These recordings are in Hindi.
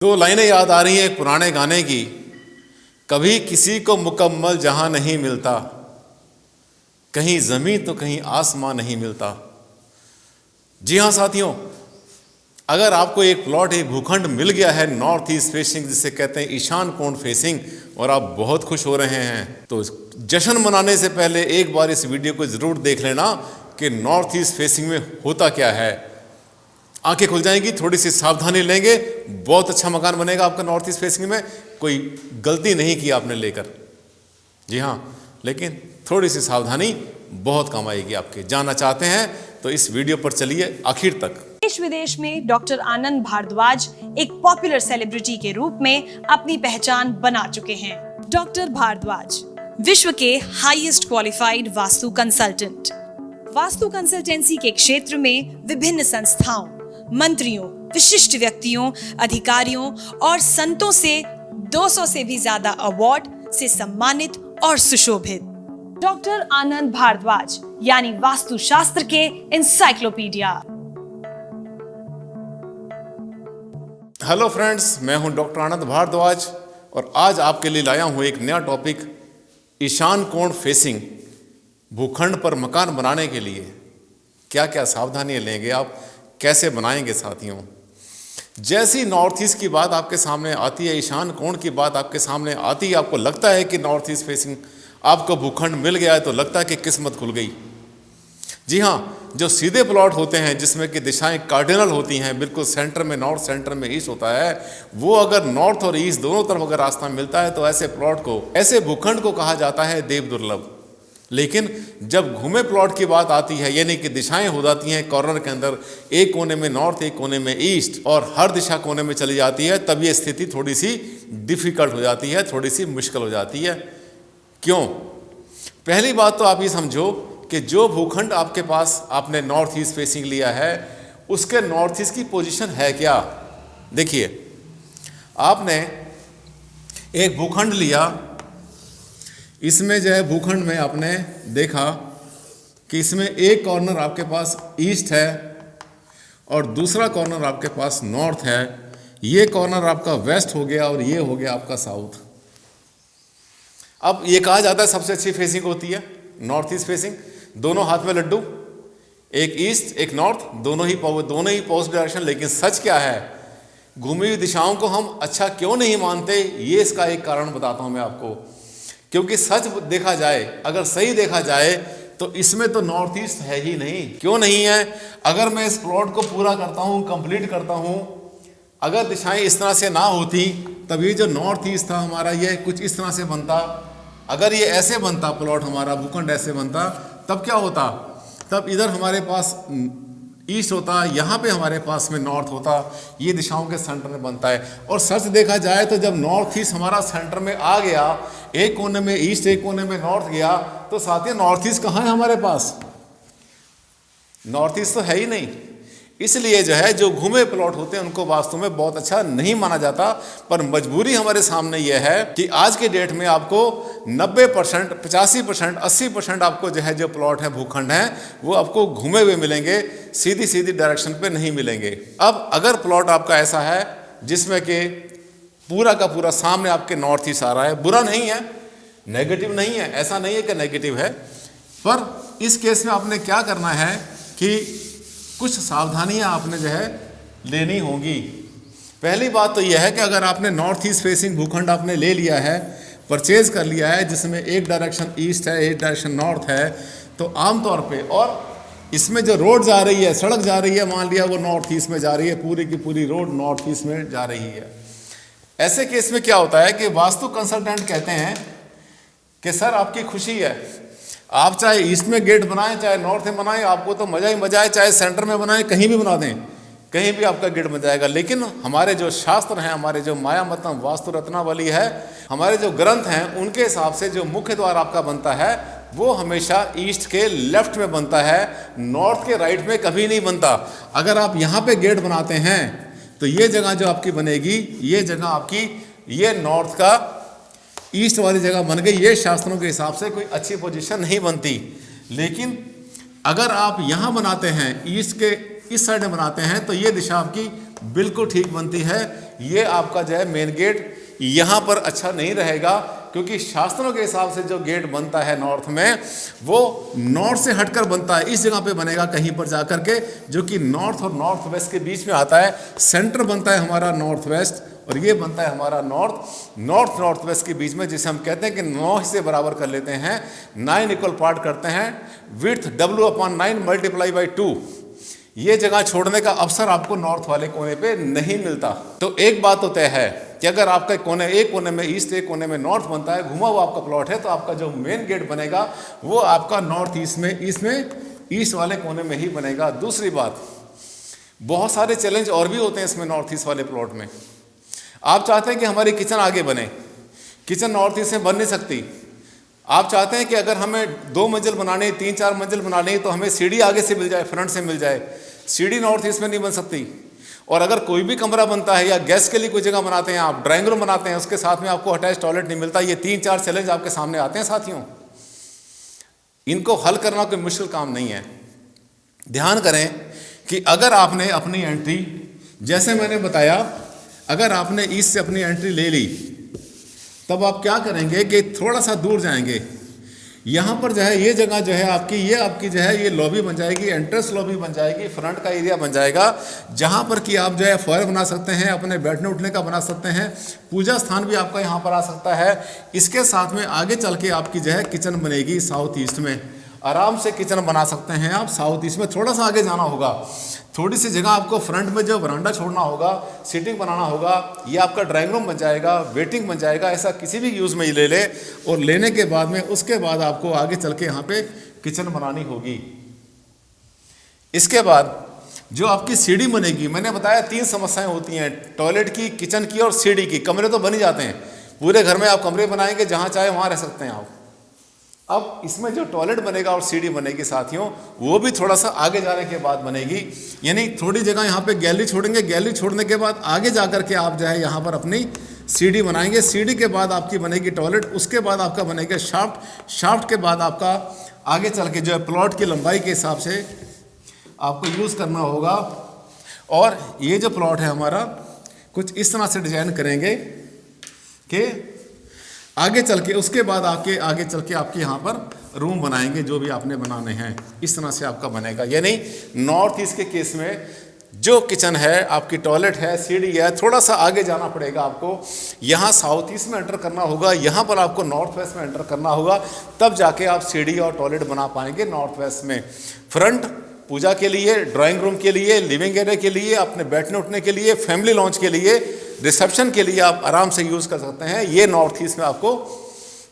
दो लाइनें याद आ रही हैं एक पुराने गाने की। कभी किसी को मुकम्मल जहां नहीं मिलता, कहीं ज़मीन तो कहीं आसमां नहीं मिलता। जी हाँ साथियों, अगर आपको एक प्लॉट, एक भूखंड मिल गया है नॉर्थ ईस्ट फेसिंग, जिसे कहते हैं ईशान कोण फेसिंग, और आप बहुत खुश हो रहे हैं, तो जश्न मनाने से पहले एक बार इस वीडियो को ज़रूर देख लेना कि नॉर्थ ईस्ट फेसिंग में होता क्या है। आंखें खुल जाएंगी, थोड़ी सी सावधानी लेंगे, बहुत अच्छा मकान बनेगा आपका नॉर्थ ईस्ट फेसिंग में। कोई गलती नहीं की आपने लेकर, जी हाँ, लेकिन थोड़ी सी सावधानी बहुत काम आएगी आपके। जानना चाहते हैं तो इस वीडियो पर चलिए आखिर तक। देश विदेश में डॉक्टर आनंद भारद्वाज एक पॉपुलर सेलिब्रिटी के रूप में अपनी पहचान बना चुके हैं। डॉक्टर भारद्वाज विश्व के highest qualified vastu consultant. Vastu consultancy के क्षेत्र में विभिन्न संस्थाओं, मंत्रियों, विशिष्ट व्यक्तियों, अधिकारियों और संतों से 200 से भी ज्यादा अवार्ड से सम्मानित और सुशोभित। डॉक्टर आनंद भारद्वाज यानी वास्तुशास्त्र के इंसाइक्लोपीडिया। हेलो फ्रेंड्स, मैं हूं डॉक्टर आनंद भारद्वाज और आज आपके लिए लाया हूं एक नया टॉपिक, ईशान कोण फेसिंग भूखंड पर मकान बनाने के लिए क्या क्या सावधानियां लेंगे आप, कैसे बनाएंगे साथियों। जैसी नॉर्थ ईस्ट की बात आपके सामने आती है, ईशान कोण की बात आपके सामने आती है, आपको लगता है कि नॉर्थ ईस्ट फेसिंग आपको भूखंड मिल गया है, तो लगता है कि किस्मत खुल गई। जी हाँ, जो सीधे प्लॉट होते हैं जिसमें कि दिशाएं कार्डिनल होती हैं, बिल्कुल सेंटर में नॉर्थ, सेंटर में ईस्ट होता है, वो अगर नॉर्थ और ईस्ट दोनों तरफ अगर रास्ता मिलता है तो ऐसे प्लॉट को, ऐसे भूखंड को कहा जाता है देव दुर्लभ। लेकिन जब घूमे प्लॉट की बात आती है, यानी कि दिशाएं हो जाती हैं कॉर्नर के अंदर, एक कोने में नॉर्थ, एक कोने में ईस्ट, और हर दिशा कोने में चली जाती है, तब ये स्थिति थोड़ी सी डिफिकल्ट हो जाती है, थोड़ी सी मुश्किल हो जाती है। क्यों? पहली बात तो आप ये समझो कि जो भूखंड आपके पास आपने नॉर्थ ईस्ट फेसिंग लिया है, उसके नॉर्थ ईस्ट की पोजीशन है क्या। देखिए, आपने एक भूखंड लिया, इसमें जो है भूखंड में आपने देखा कि इसमें एक कॉर्नर आपके पास ईस्ट है और दूसरा कॉर्नर आपके पास नॉर्थ है। ये कॉर्नर आपका वेस्ट हो गया और ये हो गया आपका साउथ। अब ये कहा जाता है सबसे अच्छी फेसिंग होती है नॉर्थ ईस्ट फेसिंग, दोनों हाथ में लड्डू, एक ईस्ट एक नॉर्थ, दोनों ही पॉजिटिव डायरेक्शन। लेकिन सच क्या है, घूमी हुई दिशाओं को हम अच्छा क्यों नहीं मानते, ये इसका एक कारण बताता हूं मैं आपको। क्योंकि सच देखा जाए, अगर सही देखा जाए, तो इसमें तो नॉर्थ ईस्ट है ही नहीं। क्यों नहीं है? अगर मैं इस प्लॉट को पूरा करता हूं, कंप्लीट करता हूं, अगर दिशाएं इस तरह से ना होती, तब ये जो नॉर्थ ईस्ट था हमारा, ये कुछ इस तरह से बनता। अगर ये ऐसे बनता प्लॉट हमारा, भूखंड ऐसे बनता, तब क्या होता? तब इधर हमारे पास ईस्ट होता, यहाँ पे हमारे पास में नॉर्थ होता, ये दिशाओं के सेंटर में बनता है। और सच देखा जाए तो जब नॉर्थ ईस्ट हमारा सेंटर में आ गया, एक कोने में ईस्ट एक कोने में नॉर्थ गया, तो साथियों नॉर्थ ईस्ट कहाँ है हमारे पास? नॉर्थ ईस्ट तो है ही नहीं। इसलिए जो है, जो घूमे प्लॉट होते हैं उनको वास्तव में बहुत अच्छा नहीं माना जाता। पर मजबूरी हमारे सामने यह है कि आज के डेट में आपको 90%, 85%, 80% आपको जो है, जो प्लॉट है, भूखंड है, वो आपको घूमे हुए मिलेंगे, सीधी सीधी डायरेक्शन पे नहीं मिलेंगे। अब अगर प्लॉट आपका ऐसा है जिसमें कि पूरा का पूरा सामने आपके नॉर्थ ईस्ट आ रहा है, बुरा नहीं है, नेगेटिव नहीं है, ऐसा नहीं है कि नेगेटिव है, पर इस केस में आपने क्या करना है कि कुछ सावधानियां आपने जो है लेनी होंगी। पहली बात तो यह है कि अगर आपने नॉर्थ ईस्ट फेसिंग भूखंड आपने ले लिया है, परचेज कर लिया है, जिसमें एक डायरेक्शन ईस्ट है, एक डायरेक्शन नॉर्थ है, तो आमतौर पे, और इसमें जो रोड जा रही है, सड़क जा रही है, मान लिया वो नॉर्थ ईस्ट में जा रही है, पूरी की पूरी रोड नॉर्थ ईस्ट में जा रही है, ऐसे केस में क्या होता है कि वास्तु कंसल्टेंट कहते हैं कि सर आपकी खुशी है, आप चाहे ईस्ट में गेट बनाएं, चाहे नॉर्थ में बनाएं, आपको तो मजा ही मजा है, चाहे सेंटर में बनाएं, कहीं भी बना दें, कहीं भी आपका गेट बन जाएगा। लेकिन हमारे जो शास्त्र हैं, हमारे जो माया मतम वास्तु रत्नावली है, हमारे जो ग्रंथ हैं, उनके हिसाब से जो मुख्य द्वार आपका बनता है वो हमेशा ईस्ट के लेफ्ट में बनता है, नॉर्थ के राइट में कभी नहीं बनता। अगर आप यहाँ पे गेट बनाते हैं तो ये जगह जो आपकी बनेगी, ये जगह आपकी, ये नॉर्थ का ईस्ट वाली जगह बन गई, ये शास्त्रों के हिसाब से कोई अच्छी पोजीशन नहीं बनती। लेकिन अगर आप यहाँ बनाते हैं, ईस्ट के इस साइड में बनाते हैं, तो ये दिशा आपकी बिल्कुल ठीक बनती है। ये आपका जो है मेन गेट यहाँ पर अच्छा नहीं रहेगा, क्योंकि शास्त्रों के हिसाब से जो गेट बनता है नॉर्थ में वो नॉर्थ से हटकर बनता है, इस जगह पे बनेगा कहीं पर जाकर के, जो कि नॉर्थ और नॉर्थ वेस्ट के बीच में आता है। सेंटर बनता है हमारा नॉर्थ वेस्ट और ये बनता है हमारा नॉर्थ वेस्ट के बीच में, जिसे हम कहते हैं कि 9 हिस्से बराबर कर लेते हैं, 9 इक्वल पार्ट करते हैं, विड्थ W/9 मल्टीप्लाई बाई 2। ये जगह छोड़ने का अवसर आपको नॉर्थ वाले कोने पे नहीं मिलता। तो एक बात तो तय है कि अगर आपका एक कोने में ईस्ट, एक कोने में नॉर्थ बनता है, घुमा हुआ आपका प्लॉट है, तो आपका जो मेन गेट बनेगा वो आपका नॉर्थ ईस्ट वाले कोने में ही बनेगा। दूसरी बात, बहुत सारे चैलेंज और भी होते हैं इसमें नॉर्थ ईस्ट वाले प्लॉट में। आप चाहते हैं कि हमारी किचन आगे बने, किचन नॉर्थ ईस्ट में बन नहीं सकती। आप चाहते हैं कि अगर हमें 2 मंजिल बनानी, 3-4 मंजिल बनानी, तो हमें सीढ़ी आगे से मिल जाए, फ्रंट से मिल जाए। सीढ़ी नॉर्थ ईस्ट में नहीं बन सकती। और अगर कोई भी कमरा बनता है या गेस्ट के लिए कोई जगह बनाते हैं, आप ड्राइंग रूम बनाते हैं, उसके साथ में आपको अटैच टॉयलेट नहीं मिलता। ये 3-4 चैलेंज आपके सामने आते हैं साथियों। इनको हल करना कोई मुश्किल काम नहीं है। ध्यान करें कि अगर आपने अपनी एंट्री, जैसे मैंने बताया, अगर आपने ईस्ट से अपनी एंट्री ले ली, तब आप क्या करेंगे कि थोड़ा सा दूर जाएंगे। यहाँ पर जो है ये जगह जो है आपकी जो है ये लॉबी बन जाएगी, एंट्रेंस लॉबी बन जाएगी, फ्रंट का एरिया बन जाएगा, जहाँ पर कि आप जो है फॉयर बना सकते हैं, अपने बैठने उठने का बना सकते हैं, पूजा स्थान भी आपका यहाँ पर आ सकता है। इसके साथ में आगे चल के आपकी जो है किचन बनेगी साउथ ईस्ट में। आराम से किचन बना सकते हैं आप साउथ ईस्ट में। थोड़ा सा आगे जाना होगा, थोड़ी सी जगह आपको फ्रंट में जो वरांडा छोड़ना होगा, सीटिंग बनाना होगा, ये आपका ड्राइंग रूम बन जाएगा, वेटिंग बन जाएगा। ऐसा किसी भी यूज़ में ही ले ले, और लेने के बाद में उसके बाद आपको आगे चल के यहाँ पे किचन बनानी होगी। इसके बाद जो आपकी सीढ़ी बनेगी, मैंने बताया 3 समस्याएं होती हैं, टॉयलेट की, किचन की और सीढ़ी की। कमरे तो बन ही जाते हैं, पूरे घर में आप कमरे बनाएंगे, जहाँ चाहे वहाँ रह सकते हैं आप। अब इसमें जो टॉयलेट बनेगा और सीढ़ी बनेगी साथियों, वो भी थोड़ा सा आगे जाने के बाद बनेगी। यानी थोड़ी जगह यहाँ पे गैलरी छोड़ेंगे, गैलरी छोड़ने के बाद आगे जाकर के आप जो है यहाँ पर अपनी सीढ़ी बनाएंगे। सीढ़ी के बाद आपकी बनेगी टॉयलेट, उसके बाद आपका बनेगा शाफ्ट, शाफ्ट के बाद आपका आगे चल के जो है प्लॉट की लंबाई के हिसाब से आपको यूज़ करना होगा। और ये जो प्लॉट है हमारा, कुछ इस तरह से डिजाइन करेंगे कि आगे चल के उसके बाद आगे चल के आपके यहाँ पर रूम बनाएंगे, जो भी आपने बनाने हैं, इस तरह से आपका बनेगा। यानी नॉर्थ ईस्ट के केस में जो किचन है, आपकी टॉयलेट है, सीढ़ी है, थोड़ा सा आगे जाना पड़ेगा आपको। यहाँ साउथ ईस्ट में एंटर करना होगा, यहाँ पर आपको नॉर्थ वेस्ट में एंटर करना होगा, तब जाके आप सीढ़ी और टॉयलेट बना पाएंगे नॉर्थ वेस्ट में। फ्रंट पूजा के लिए, ड्राइंग रूम के लिए, लिविंग एरिया के लिए, अपने बैठने उठने के लिए, फैमिली लॉन्च के लिए, रिसेप्शन के लिए आप आराम से यूज़ कर सकते हैं। ये नॉर्थ ईस्ट में आपको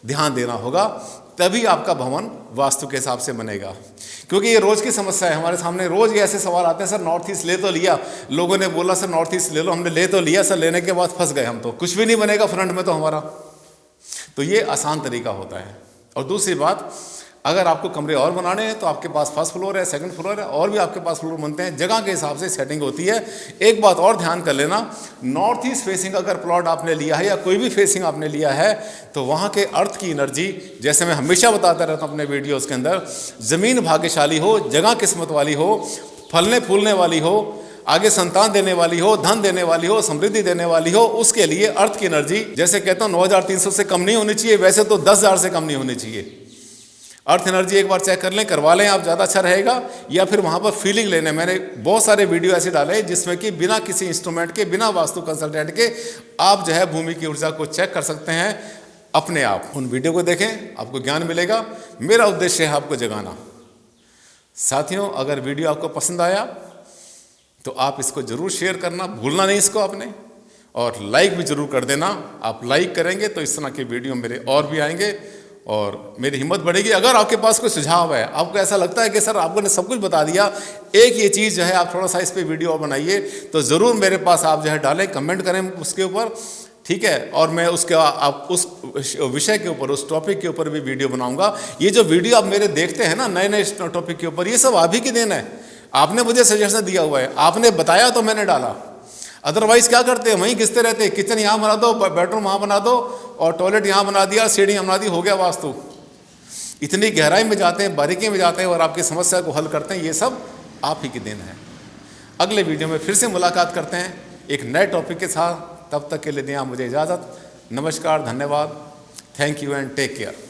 ध्यान देना होगा, तभी आपका भवन वास्तु के हिसाब से बनेगा। क्योंकि ये रोज़ की समस्या है हमारे सामने, रोज़ ये ऐसे सवाल आते हैं, सर नॉर्थ ईस्ट ले तो लिया, लोगों ने बोला सर नॉर्थ ईस्ट ले लो, हमने ले तो लिया सर, लेने के बाद फंस गए हम, तो कुछ भी नहीं बनेगा फ्रंट में तो हमारा। तो ये आसान तरीका होता है। और दूसरी बात, अगर आपको कमरे और बनाने हैं तो आपके पास फर्स्ट फ्लोर है, सेकंड फ्लोर है, और भी आपके पास फ्लोर बनते हैं, जगह के हिसाब से सेटिंग होती है। एक बात और ध्यान कर लेना, नॉर्थ ईस्ट फेसिंग अगर प्लॉट आपने लिया है या कोई भी फेसिंग आपने लिया है, तो वहाँ के अर्थ की एनर्जी, जैसे मैं हमेशा बताता रहता हूँ अपने वीडियोस के अंदर, ज़मीन भाग्यशाली हो, जगह किस्मत वाली हो, फलने फूलने वाली हो, आगे संतान देने वाली हो, धन देने वाली हो, समृद्धि देने वाली हो, उसके लिए अर्थ की एनर्जी, जैसे कहता हूँ 9300 से कम नहीं होनी चाहिए, वैसे तो 10,000 से कम नहीं होनी चाहिए। अर्थ एनर्जी एक बार चेक कर लें, करवा लें आप, ज़्यादा अच्छा रहेगा। या फिर वहाँ पर फीलिंग लेने, मैंने बहुत सारे वीडियो ऐसे डाले जिसमें कि बिना किसी इंस्ट्रूमेंट के, बिना वास्तु कंसल्टेंट के आप जो है भूमि की ऊर्जा को चेक कर सकते हैं अपने आप। उन वीडियो को देखें, आपको ज्ञान मिलेगा। मेरा उद्देश्य है आपको जगाना। साथियों, अगर वीडियो आपको पसंद आया तो आप इसको ज़रूर शेयर करना, भूलना नहीं इसको आपने, और लाइक भी ज़रूर कर देना। आप लाइक करेंगे तो इस तरह के वीडियो मेरे और भी आएंगे और मेरी हिम्मत बढ़ेगी। अगर आपके पास कोई सुझाव है, आपको ऐसा लगता है कि सर आपको ने सब कुछ बता दिया, एक ये चीज़ जो है आप थोड़ा सा इस पर वीडियो और बनाइए, तो ज़रूर मेरे पास आप जो है डालें, कमेंट करें उसके ऊपर, ठीक है। और मैं उसके आप उस विषय के ऊपर, उस टॉपिक के ऊपर भी वीडियो बनाऊंगा। ये जो वीडियो आप मेरे देखते हैं ना नए नए टॉपिक के ऊपर, ये सब आप ही की देन है। आपने मुझे सजेशन दिया हुआ है, आपने बताया तो मैंने डाला। अदरवाइज क्या करते हैं, वहीं घिसते रहते हैं, किचन यहाँ बना दो, बेडरूम वहाँ बना दो, और टॉयलेट यहाँ बना दिया, सीढ़ी यहाँ बना दी, हो गया वास्तु। इतनी गहराई में जाते हैं, बारीकी में जाते हैं और आपकी समस्या को हल करते हैं। ये सब आप ही की देन है। अगले वीडियो में फिर से मुलाकात करते हैं एक नए टॉपिक के साथ। तब तक के लिए दें आप मुझे इजाज़त। नमस्कार, धन्यवाद, thank you and take care.